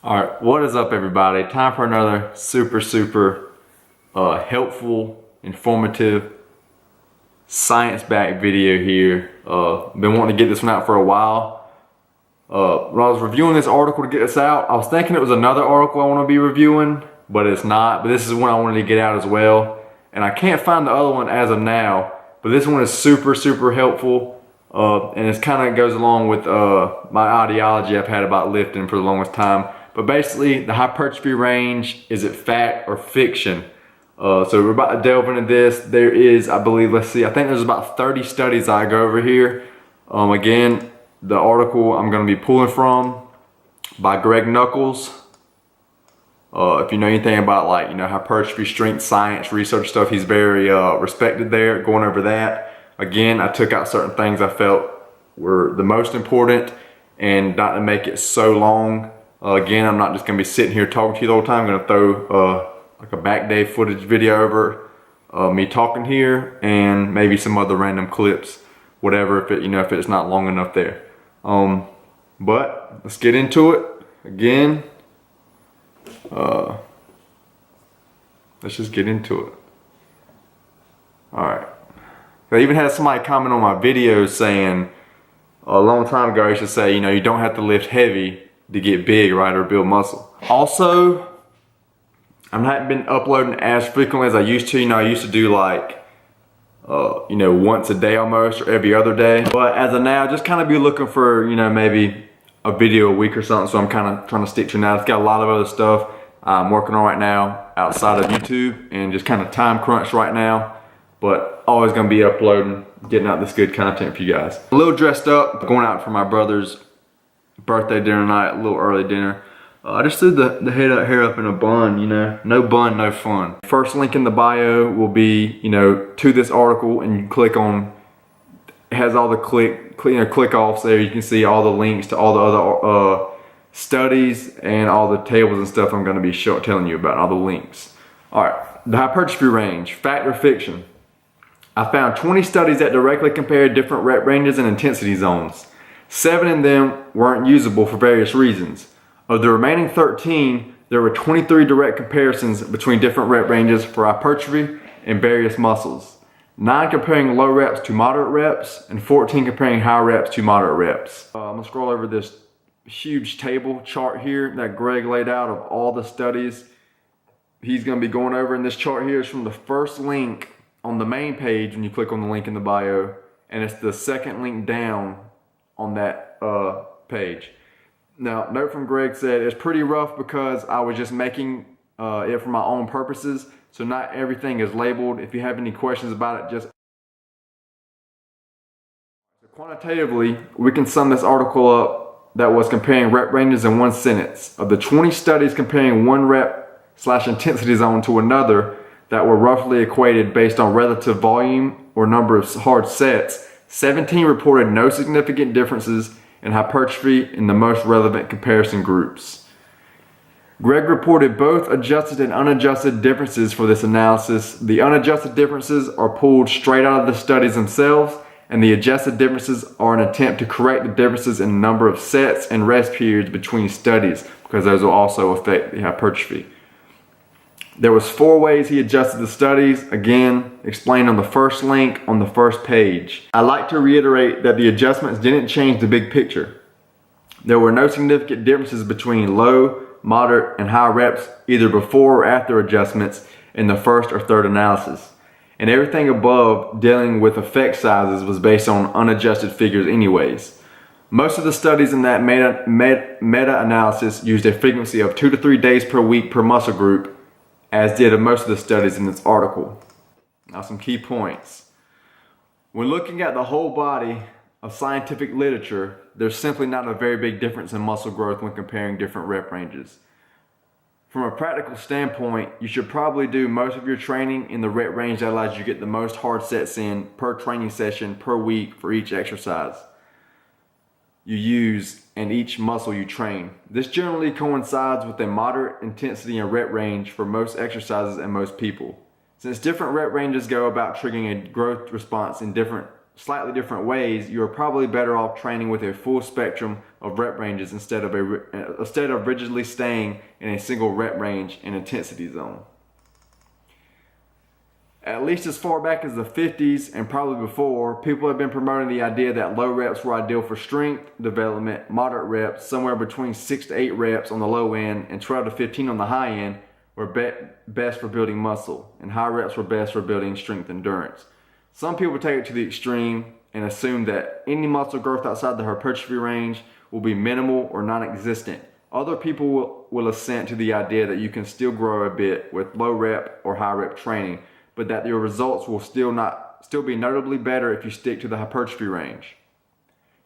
Alright, what is up everybody? Time for another super helpful, informative, science-backed video here. Been wanting to get this one out for a while. When I was reviewing this article to get this out, I was thinking it was another article I want to be reviewing, but it's not. But this is one I wanted to get out as well. And I can't find the other one as of now, but this one is super helpful. And it kind of goes along with my ideology I've had about lifting for the longest time. But basically, the hypertrophy range, is it fact or fiction? So we're about to delve into this. There is, I believe, I think there's about 30 studies I go over here. Again, the article I'm going to be pulling from by Greg Nuckols. If you know anything about hypertrophy, strength science, research stuff, he's very respected there, going over that. Again, I took out certain things I felt were the most important and not to make it so long. Again, I'm not just going to be sitting here talking to you the whole time. I'm going to throw like a back day footage video over me talking here and maybe some other random clips, whatever, if it's not long enough there. But let's get into it. Again, let's just get into it. Alright. I even had somebody comment on my videos saying a long time ago, I used to say, you don't have to lift heavy to get big, right, or build muscle. Also, I've not been uploading as frequently as I used to. I used to do like, once a day almost, or every other day. But as of now, just kind of be looking for, maybe a video a week or something. So I'm kind of trying to stick to now. It's got a lot of other stuff I'm working on right now outside of YouTube and just kind of time crunch right now. But always gonna be uploading, getting out this good content for you guys. A little dressed up, going out for my brother's birthday dinner night, a little early dinner. I just threw the hair up in a bun, no bun, no fun. First link in the bio will be, to this article, and you click on, it has all the click offs there. You can see all the links to all the other studies and all the tables and stuff I'm gonna be telling you about, all the links. All right, the hypertrophy range, fact or fiction? I found 20 studies that directly compared different rep ranges and intensity zones. 7 of them weren't usable for various reasons. Of the remaining 13, there were 23 direct comparisons between different rep ranges for hypertrophy and various muscles. 9 comparing low reps to moderate reps, and 14 comparing high reps to moderate reps. I'm gonna scroll over this huge table chart here that Greg laid out of all the studies he's gonna be going over. And this chart here is from the first link on the main page when you click on the link in the bio, and it's the second link down on that page. Now, note from Greg said it's pretty rough because I was just making it for my own purposes, so not everything is labeled. If you have any questions about it, just quantitatively, we can sum this article up that was comparing rep ranges in one sentence. Of the 20 studies comparing one rep/intensity zone to another that were roughly equated based on relative volume or number of hard sets, 17 reported no significant differences in hypertrophy in the most relevant comparison groups. Greg reported both adjusted and unadjusted differences for this analysis. The unadjusted differences are pulled straight out of the studies themselves, and the adjusted differences are an attempt to correct the differences in the number of sets and rest periods between studies, because those will also affect the hypertrophy. There was 4 ways he adjusted the studies, again, explained on the first link on the first page. I'd like to reiterate that the adjustments didn't change the big picture. There were no significant differences between low, moderate, and high reps either before or after adjustments in the first or third analysis. And everything above dealing with effect sizes was based on unadjusted figures anyways. Most of the studies in that meta-analysis used a frequency of 2 to 3 days per week per muscle group, as did most of the studies in this article. Now, some key points. When looking at the whole body of scientific literature, there's simply not a very big difference in muscle growth when comparing different rep ranges. From a practical standpoint, you should probably do most of your training in the rep range that allows you to get the most hard sets in per training session per week for each exercise you use and each muscle you train. This generally coincides with a moderate intensity and rep range for most exercises and most people. Since different rep ranges go about triggering a growth response in different slightly different ways, you are probably better off training with a full spectrum of rep ranges instead of rigidly staying in a single rep range and intensity zone. At least as far back as the 50s and probably before, people have been promoting the idea that low reps were ideal for strength development, moderate reps, somewhere between 6 to 8 reps on the low end and 12 to 15 on the high end, were best for building muscle, and high reps were best for building strength endurance. Some people take it to the extreme and assume that any muscle growth outside the hypertrophy range will be minimal or non-existent. Other people will assent to the idea that you can still grow a bit with low rep or high rep training, but that your results will still be notably better if you stick to the hypertrophy range.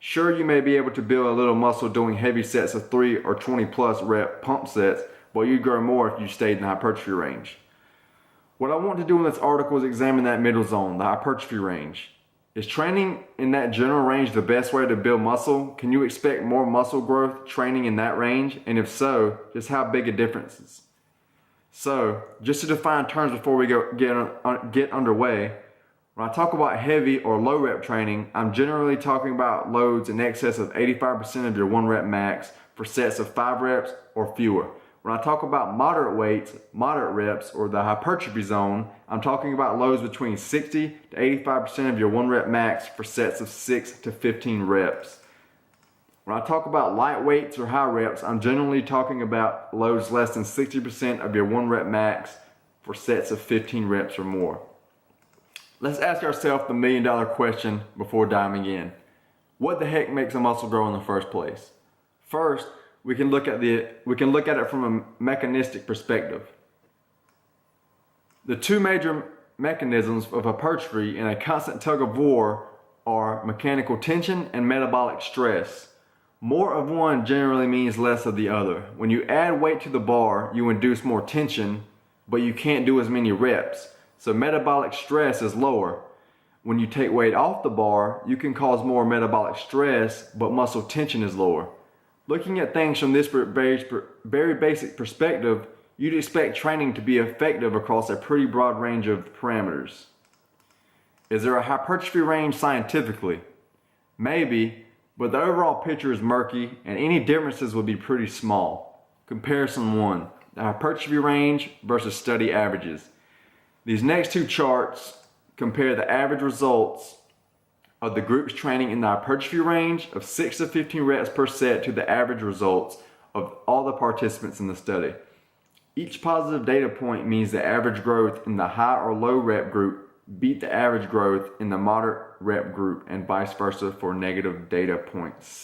Sure, you may be able to build a little muscle doing heavy sets of 3 or 20 plus rep pump sets, but you'd grow more if you stayed in the hypertrophy range. What I want to do in this article is examine that middle zone, the hypertrophy range. Is training in that general range the best way to build muscle? Can you expect more muscle growth training in that range? And if so, just how big a difference is? So, just to define terms before we get underway, when I talk about heavy or low rep training, I'm generally talking about loads in excess of 85% of your 1 rep max for sets of 5 reps or fewer. When I talk about moderate weights, moderate reps, or the hypertrophy zone, I'm talking about loads between 60 to 85% of your 1 rep max for sets of 6 to 15 reps. When I talk about light weights or high reps, I'm generally talking about loads less than 60% of your 1 rep max for sets of 15 reps or more. Let's ask ourselves the $1 million question before diving in. What the heck makes a muscle grow in the first place? First, we can look at it from a mechanistic perspective. The two major mechanisms of hypertrophy in a constant tug of war are mechanical tension and metabolic stress. More of one generally means less of the other. When you add weight to the bar, you induce more tension, but you can't do as many reps. So metabolic stress is lower. When you take weight off the bar, you can cause more metabolic stress, but muscle tension is lower. Looking at things from this very basic perspective, you'd expect training to be effective across a pretty broad range of parameters. Is there a hypertrophy range scientifically? Maybe, but the overall picture is murky and any differences would be pretty small. Comparison 1, the hypertrophy range versus study averages. These next two charts compare the average results of the groups training in the hypertrophy range of 6 to 15 reps per set to the average results of all the participants in the study. Each positive data point means the average growth in the high or low rep group beat the average growth in the moderate rep group, and vice versa for negative data points,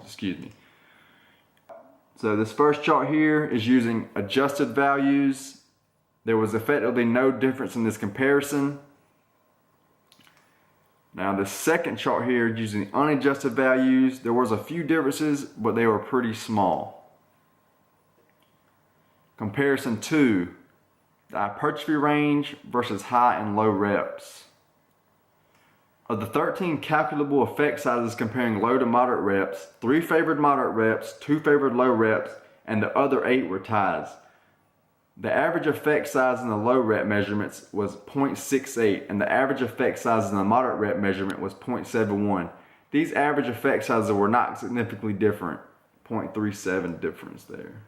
excuse me. So this first chart here is using adjusted values. There was effectively no difference in this comparison. Now the second chart here using unadjusted values, there was a few differences, but they were pretty small. Comparison 2, the hypertrophy range versus high and low reps. Of the 13 calculable effect sizes comparing low to moderate reps, 3 favored moderate reps, 2 favored low reps, and the other 8 were ties. The average effect size in the low rep measurements was 0.68 and the average effect size in the moderate rep measurement was 0.71. These average effect sizes were not significantly different, 0.37 difference there.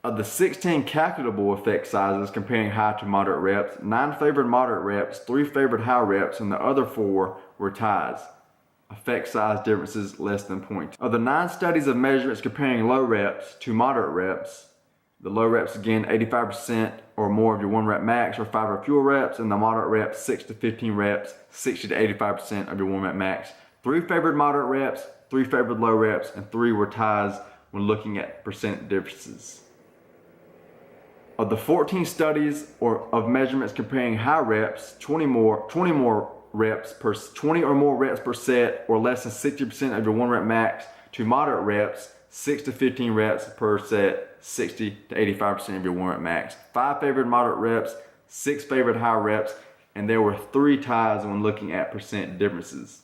Of the 16 calculable effect sizes comparing high to moderate reps, 9 favored moderate reps, 3 favored high reps, and the other 4 were ties. Effect size differences less than 0.2. Of the 9 studies of measurements comparing low reps to moderate reps, the low reps again 85% or more of your 1 rep max or 5 or fewer reps, and the moderate reps 6 to 15 reps, 60 to 85% of your 1 rep max. 3 favored moderate reps, 3 favored low reps, and 3 were ties when looking at percent differences. Of the 14 studies of measurements comparing high reps, 20 or more reps per set or less than 60% of your 1 rep max to moderate reps, 6 to 15 reps per set, 60 to 85% of your 1 rep max. 5 favored moderate reps, 6 favored high reps, and there were 3 ties when looking at percent differences.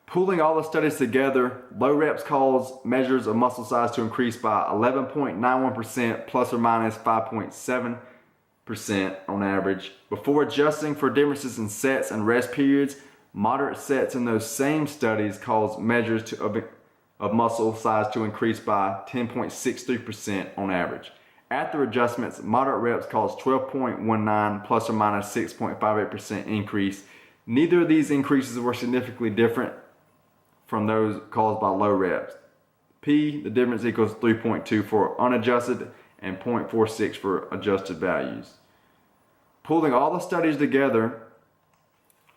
Pooling all the studies together, low reps cause measures of muscle size to increase by 11.91% plus or minus 5.7 on average. Before adjusting for differences in sets and rest periods, moderate sets in those same studies caused measures of muscle size to increase by 10.63% on average. After adjustments, moderate reps caused 12.19 plus or minus 6.58% increase. Neither of these increases were significantly different from those caused by low reps. P, the difference equals 3.2 for unadjusted and 0.46 for adjusted values. Pulling all the studies together,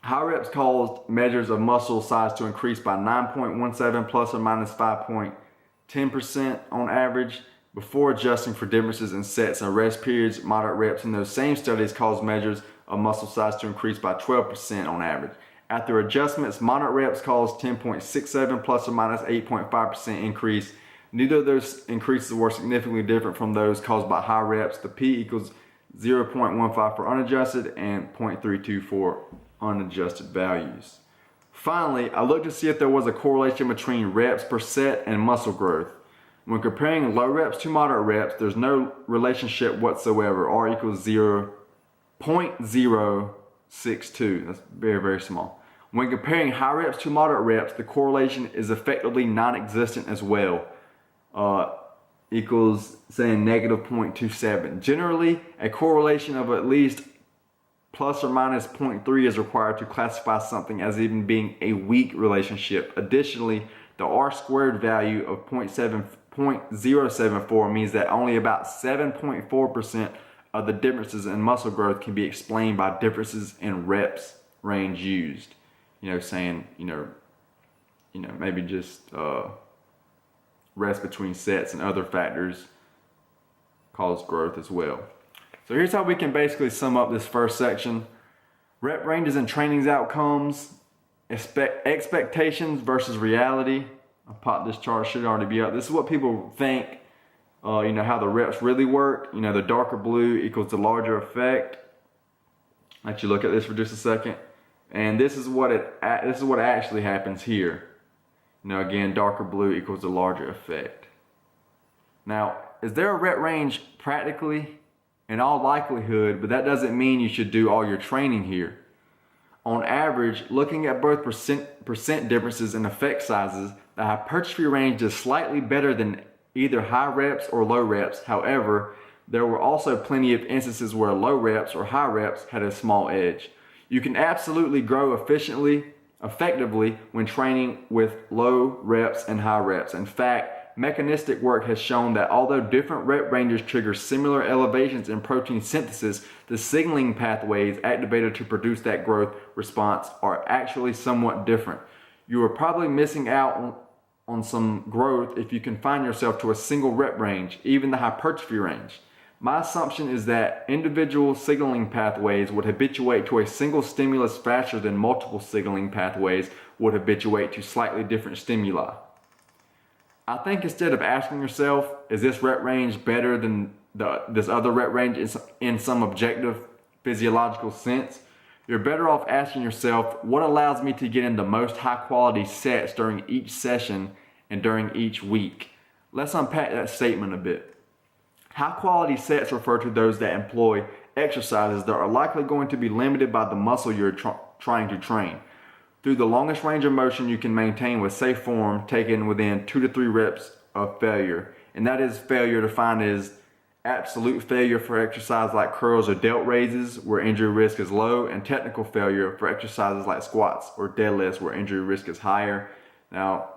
high reps caused measures of muscle size to increase by 9.17 plus or minus 5.10% on average. Before adjusting for differences in sets and rest periods, moderate reps in those same studies caused measures of muscle size to increase by 12% on average. After adjustments, moderate reps caused 10.67 plus or minus 8.5% increase. Neither of those increases were significantly different from those caused by high reps. The P equals 0.15 for unadjusted and 0.32 for unadjusted values. Finally, I looked to see if there was a correlation between reps per set and muscle growth. When comparing low reps to moderate reps, there's no relationship whatsoever. R equals 0.062. That's very, very small. When comparing high reps to moderate reps, the correlation is effectively non-existent as well. Equals saying negative 0.27. Generally, a correlation of at least plus or minus 0.3 is required to classify something as even being a weak relationship. Additionally, the R squared value of 0.074 means that only about 7.4% of the differences in muscle growth can be explained by differences in reps range used. Saying, maybe just rest between sets and other factors cause growth as well. So here's how we can basically sum up this first section. Rep ranges and training's outcomes, expectations versus reality. I popped this chart, should already be up. This is what people think, how the reps really work. The darker blue equals the larger effect. Let you look at this for just a second. And this is what actually happens here. Again, darker blue equals the larger effect. Now, is there a rep range? Practically, in all likelihood, but that doesn't mean you should do all your training here. On average, looking at both percent differences in effect sizes, the hypertrophy range is slightly better than either high reps or low reps. However, there were also plenty of instances where low reps or high reps had a small edge. You can absolutely grow effectively when training with low reps and high reps. In fact, mechanistic work has shown that although different rep ranges trigger similar elevations in protein synthesis, the signaling pathways activated to produce that growth response are actually somewhat different. You are probably missing out on some growth if you confine yourself to a single rep range, even the hypertrophy range. My assumption is that individual signaling pathways would habituate to a single stimulus faster than multiple signaling pathways would habituate to slightly different stimuli. I think instead of asking yourself, is this rep range better than this other rep range in some objective physiological sense, you're better off asking yourself, what allows me to get in the most high quality sets during each session and during each week? Let's unpack that statement a bit. High quality sets refer to those that employ exercises that are likely going to be limited by the muscle you're trying to train. Through the longest range of motion you can maintain with safe form taken within 2 to 3 reps of failure. And that is failure defined as absolute failure for exercise like curls or delt raises where injury risk is low, and technical failure for exercises like squats or deadlifts where injury risk is higher. Now,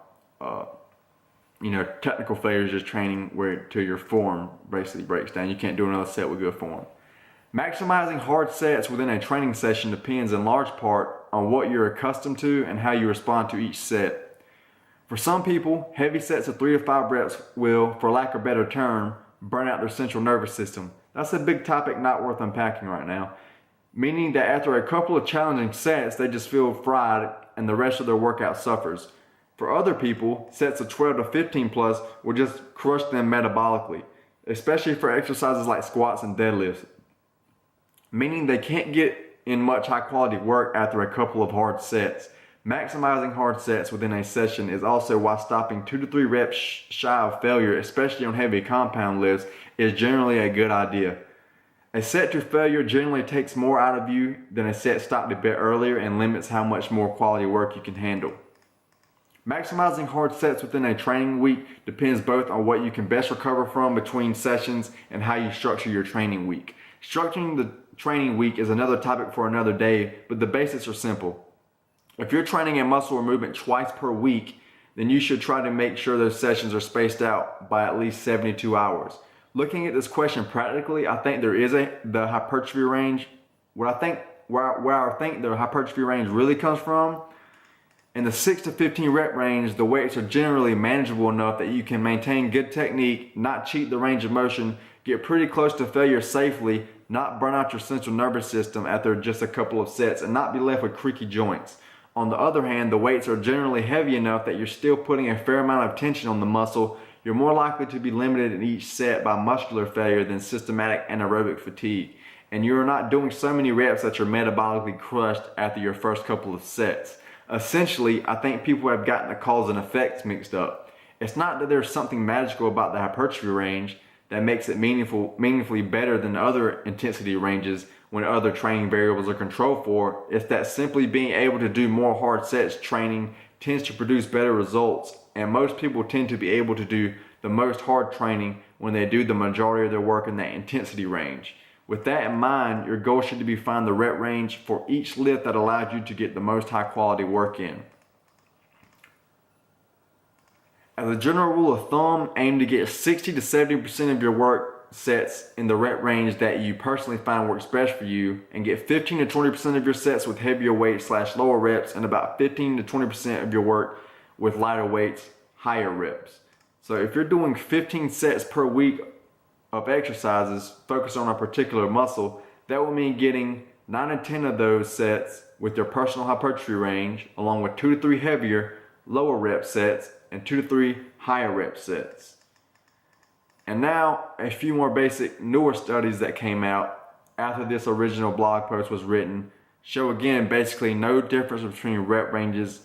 technical failure is just training where till your form basically breaks down. You can't do another set with good form. Maximizing hard sets within a training session depends in large part on what you're accustomed to and how you respond to each set. For some people, heavy sets of 3 to 5 reps will, for lack of a better term, burn out their central nervous system. That's a big topic not worth unpacking right now. Meaning that after a couple of challenging sets, they just feel fried and the rest of their workout suffers. For other people, sets of 12 to 15 plus will just crush them metabolically, especially for exercises like squats and deadlifts. Meaning they can't get in much high quality work after a couple of hard sets. Maximizing hard sets within a session is also why stopping 2 to 3 reps shy of failure, especially on heavy compound lifts, is generally a good idea. A set to failure generally takes more out of you than a set stopped a bit earlier and limits how much more quality work you can handle. Maximizing hard sets within a training week depends both on what you can best recover from between sessions and how you structure your training week. Structuring the training week is another topic for another day, but the basics are simple. If you're training a muscle or movement twice per week, then you should try to make sure those sessions are spaced out by at least 72 hours. Looking at this question practically, I think there is the hypertrophy range. Where I think the hypertrophy range really comes from, in the 6 to 15 rep range, the weights are generally manageable enough that you can maintain good technique, not cheat the range of motion, get pretty close to failure safely, not burn out your central nervous system after just a couple of sets, and not be left with creaky joints. On the other hand, the weights are generally heavy enough that you're still putting a fair amount of tension on the muscle. You're more likely to be limited in each set by muscular failure than systematic anaerobic fatigue. And you're not doing so many reps that you're metabolically crushed after your first couple of sets. Essentially, I think people have gotten the cause and effects mixed up. It's not that there's something magical about the hypertrophy range that makes it meaningfully better than other intensity ranges when other training variables are controlled for. It's that simply being able to do more hard sets training tends to produce better results, and most people tend to be able to do the most hard training when they do the majority of their work in that intensity range. With that in mind, your goal should be to find the rep range for each lift that allows you to get the most high quality work in. As a general rule of thumb, aim to get 60 to 70% of your work sets in the rep range that you personally find works best for you, and get 15 to 20% of your sets with heavier weights / lower reps, and about 15 to 20% of your work with lighter weights, higher reps. So if you're doing 15 sets per week of exercises focused on a particular muscle, that will mean getting 9 to 10 of those sets with your personal hypertrophy range, along with 2 to 3 heavier, lower rep sets and 2 to 3 higher rep sets. And now a few more basic newer studies that came out after this original blog post was written show again basically no difference between rep ranges.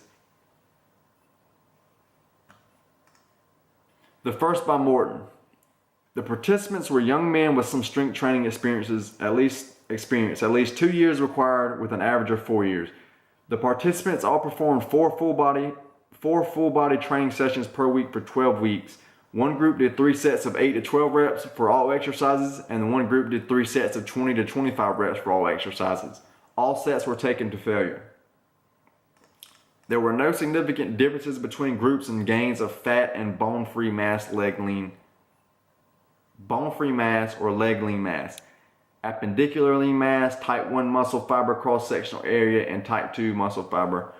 The first by Morton. The participants were young men with some strength training experience, at least 2 years required with an average of 4 years. The participants all performed four full body training sessions per week for 12 weeks. One group did 3 sets of 8 to 12 reps for all exercises, and one group did 3 sets of 20 to 25 reps for all exercises. All sets were taken to failure. There were no significant differences between groups in gains of fat and bone-free mass or leg lean mass, appendicular lean mass, type 1 muscle fiber cross-sectional area, and type 2 muscle fiber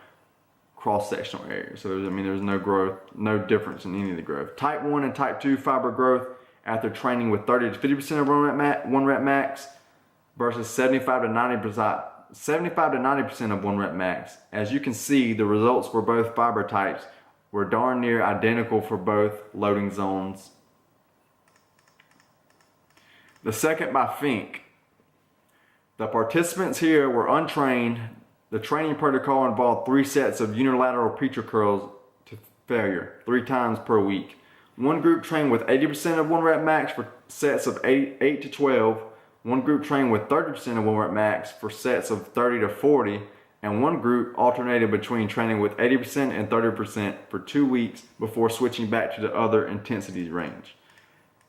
cross-sectional area. So there's no growth, no difference in any of the growth. Type 1 and type 2 fiber growth after training with 30 to 50% of one rep max versus 75 to 90% of one rep max. As you can see, the results for both fiber types were darn near identical for both loading zones. The second by Fink. The participants here were untrained. The training protocol involved 3 sets of unilateral preacher curls to failure 3 times per week. One group trained with 80% of one rep max for sets of 8 to 12. One group trained with 30% of one rep max for sets of 30 to 40. And one group alternated between training with 80% and 30% for 2 weeks before switching back to the other intensity range.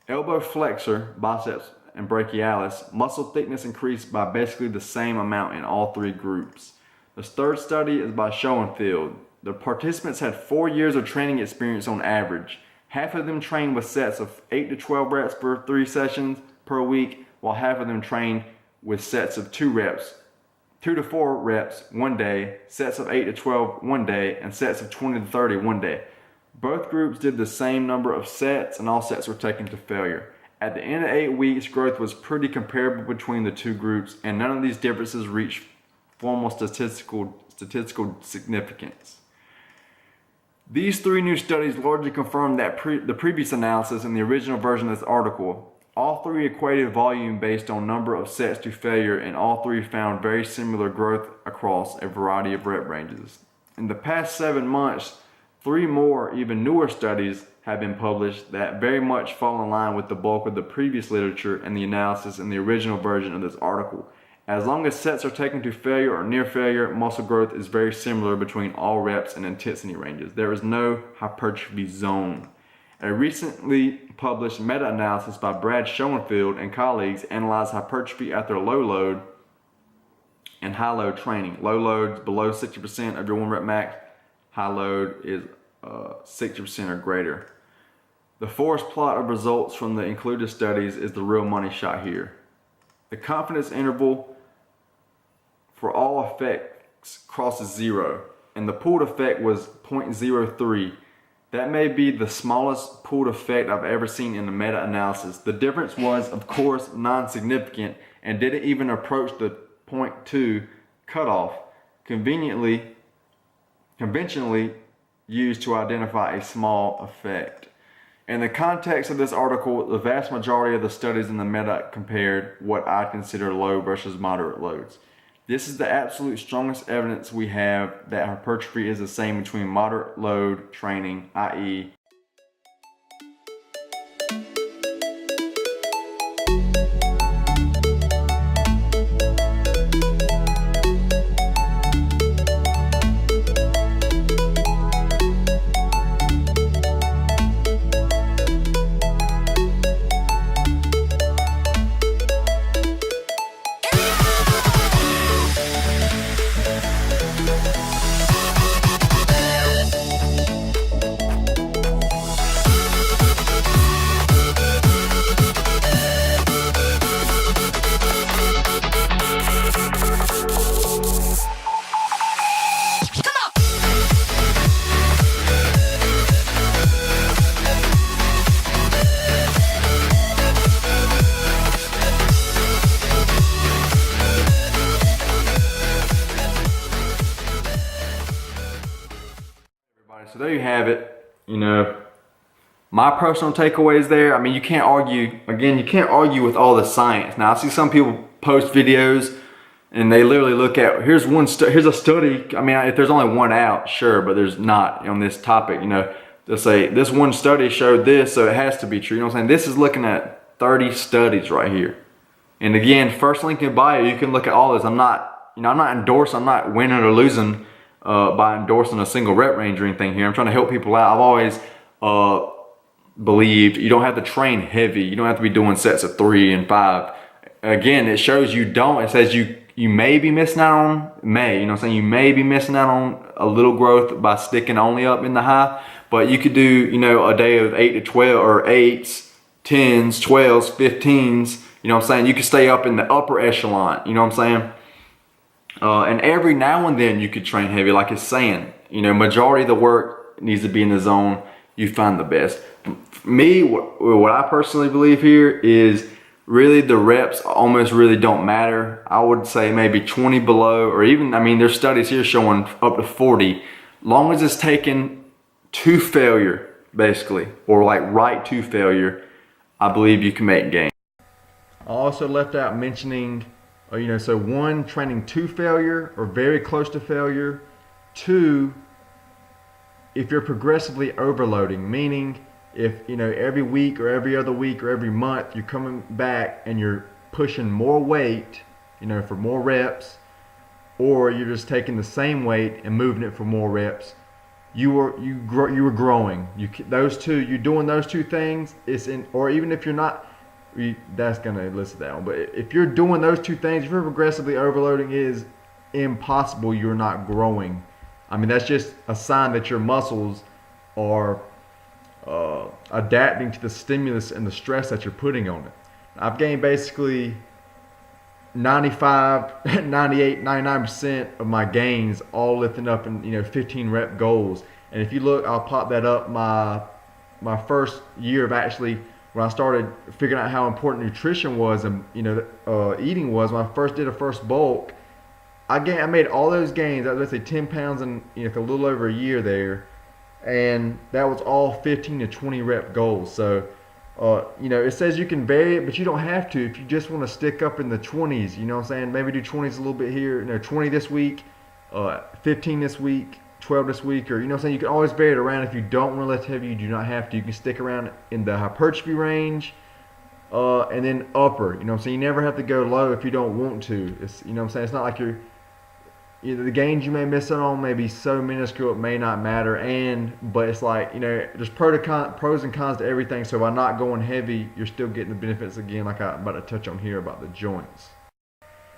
Elbow flexor, biceps, and brachialis, muscle thickness increased by basically the same amount in all 3 groups. The third study is by Schoenfeld. The participants had 4 years of training experience on average. Half of them trained with sets of 8 to 12 reps for 3 sessions per week, while half of them trained with sets of 2 to 4 reps one day, sets of 8 to 12 one day, and sets of 20 to 30 one day. Both groups did the same number of sets, and all sets were taken to failure. At the end of 8 weeks, growth was pretty comparable between the 2 groups, and none of these differences reached formal statistical significance. These 3 new studies largely confirm that the previous analysis in the original version of this article. All 3 equated volume based on number of sets to failure, and all 3 found very similar growth across a variety of rep ranges. In the past 7 months, 3 more, even newer studies have been published that very much fall in line with the bulk of the previous literature and the analysis in the original version of this article. As long as sets are taken to failure or near failure, muscle growth is very similar between all reps and intensity ranges. There is no hypertrophy zone. A recently published meta-analysis by Brad Schoenfeld and colleagues analyzed hypertrophy after low load and high load training. Low load below 60% of your 1 rep max. High load is 60% or greater. The forest plot of results from the included studies is the real money shot here. The confidence interval for all effects crosses 0, and the pooled effect was 0.03. That may be the smallest pooled effect I've ever seen in a meta-analysis. The difference was, of course, non-significant and didn't even approach the 0.2 cutoff, conventionally used to identify a small effect. In the context of this article, the vast majority of the studies in the meta compared what I consider low versus moderate loads. This is the absolute strongest evidence we have that hypertrophy is the same between moderate load training, i.e. So there you have it. You know, my personal takeaways there. I mean, you can't argue, again, you can't argue with all the science. Now, I see some people post videos and they literally look at, here's a study. I mean, if there's only one out, sure, but there's not on this topic. You know, they'll say this one study showed this, so it has to be true. You know what I'm saying? This is looking at 30 studies right here. And again, first link in bio, you can look at all this. I'm not endorsing, I'm not winning or losing by endorsing a single rep range or anything here. I'm trying to help people out. I've always believed you don't have to train heavy. You don't have to be doing sets of 3 and 5. Again, it shows you don't. It says you may be missing out on, you know what I'm saying? You may be missing out on a little growth by sticking only up in the high, but you could do, you know, a day of 8 to 12 or 8s, 10s, 12s, 15s. You know what I'm saying? You can stay up in the upper echelon. You know what I'm saying? And every now and then you could train heavy, like it's saying. You know, majority of the work needs to be in the zone you find the best. For me, what I personally believe here is really the reps almost really don't matter. I would say maybe 20 below, or even, I mean, there's studies here showing up to 40. Long as it's taken to failure, basically, or like right to failure, I believe you can make gains. I also left out mentioning, you know, so 1, training to failure or very close to failure. 2, if you're progressively overloading, meaning if, you know, every week or every other week or every month you're coming back and you're pushing more weight, you know, for more reps, or you're just taking the same weight and moving it for more reps, you were growing. You're doing those two things. Or even if you're not, that's gonna elicit that one. But if you're doing those two things, if you're progressively overloading, it is impossible you're not growing. I mean, that's just a sign that your muscles are adapting to the stimulus and the stress that you're putting on it. I've gained basically 95, 98, 99% of my gains all lifting up in, you know, 15 rep goals. And if you look, I'll pop that up. My first year of actually, when I started figuring out how important nutrition was and, you know, eating was, when I first did a first bulk, I made all those gains. Let's say 10 pounds in, you know, a little over a year there, and that was all 15 to 20 rep goals. So, you know, it says you can vary it, but you don't have to if you just want to stick up in the 20s. You know what I'm saying? Maybe do 20s a little bit here. You know, 20 this week, 15 this week, 12 this week, or you know what I'm saying, you can always vary it around. If you don't want to lift heavy, you do not have to. You can stick around in the hypertrophy range, and then upper. You know what I'm saying, you never have to go low if you don't want to. It's, you know what I'm saying, it's not like you're, either the gains you may miss out on may be so minuscule it may not matter, but it's like, you know, there's pros and cons to everything. So by not going heavy, you're still getting the benefits again, like I'm about to touch on here about the joints.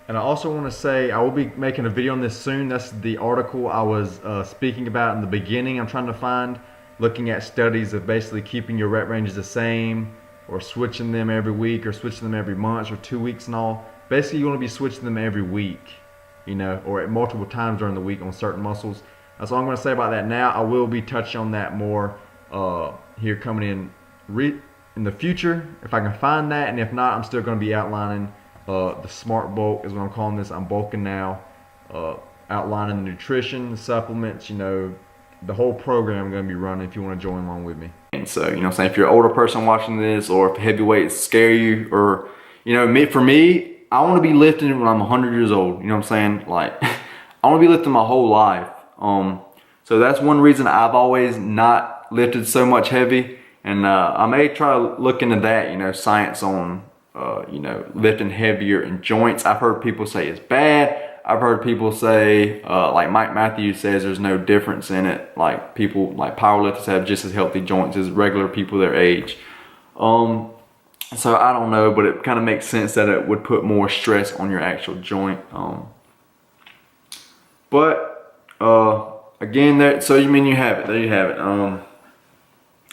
And I also want to say I will be making a video on this soon. That's the article I was speaking about in the beginning. I'm trying to find, looking at studies of basically keeping your rep ranges the same, or switching them every week, or switching them every month or 2 weeks and all. Basically, you want to be switching them every week, you know, or at multiple times during the week on certain muscles. That's all I'm going to say about that now. I will be touching on that more here coming in the future, if I can find that, and if not, I'm still going to be outlining the smart bulk is what I'm calling this. I'm bulking now, outlining the nutrition, the supplements, you know, the whole program I'm going to be running if you want to join along with me. And so, you know what I'm saying, if you're an older person watching this, or if heavyweights scare you, or, you know, for me, I want to be lifting when I'm 100 years old. You know what I'm saying? Like, I want to be lifting my whole life. So that's one reason I've always not lifted so much heavy. And I may try to look into that, you know, science on, you know, lifting heavier in joints. I've heard people say it's bad. I've heard people say, like Mike Matthews says, there's no difference in it. Like people, like powerlifters have just as healthy joints as regular people their age. So I don't know, but it kind of makes sense that it would put more stress on your actual joint. Again, so you mean you have it. There you have it.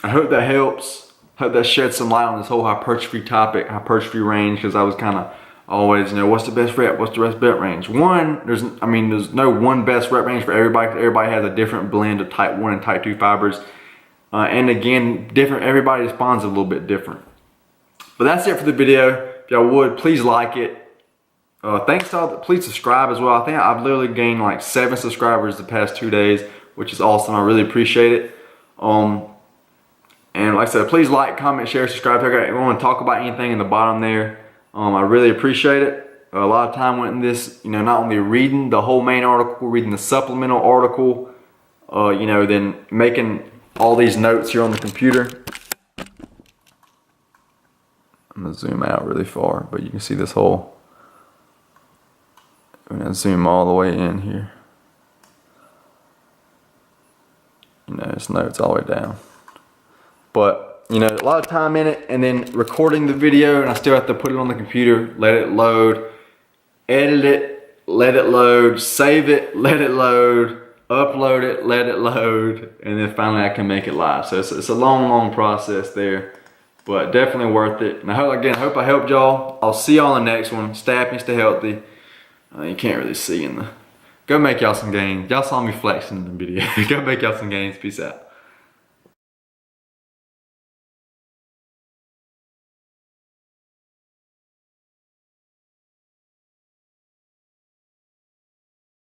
I hope that helps. Hope that sheds some light on this whole hypertrophy topic, hypertrophy range, because I was kind of always, you know, what's the best rep? What's the best rep range? There's no one best rep range for everybody. Everybody has a different blend of type 1 and type 2 fibers. And again, everybody responds a little bit different. But that's it for the video. If y'all would, please like it. Thanks to all, please subscribe as well. I think I've literally gained like 7 subscribers the past 2 days, which is awesome. I really appreciate it. And like I said, please like, comment, share, subscribe. If you want to talk about anything in the bottom there, I really appreciate it. A lot of time went in this, you know, not only reading the whole main article, reading the supplemental article, you know, then making all these notes here on the computer. I'm gonna zoom out really far, but you can see this whole. I'm gonna zoom all the way in here. You know, it's notes all the way down. But, you know, a lot of time in it, and then recording the video, and I still have to put it on the computer, let it load, edit it, let it load, save it, let it load, upload it, let it load, and then finally I can make it live. So it's a long process there, but definitely worth it. And I hope I helped y'all. I'll see y'all in the next one. Stay happy, stay healthy. You can't really see in the. Go make y'all some gains. Y'all saw me flexing in the video. Go make y'all some gains. Peace out.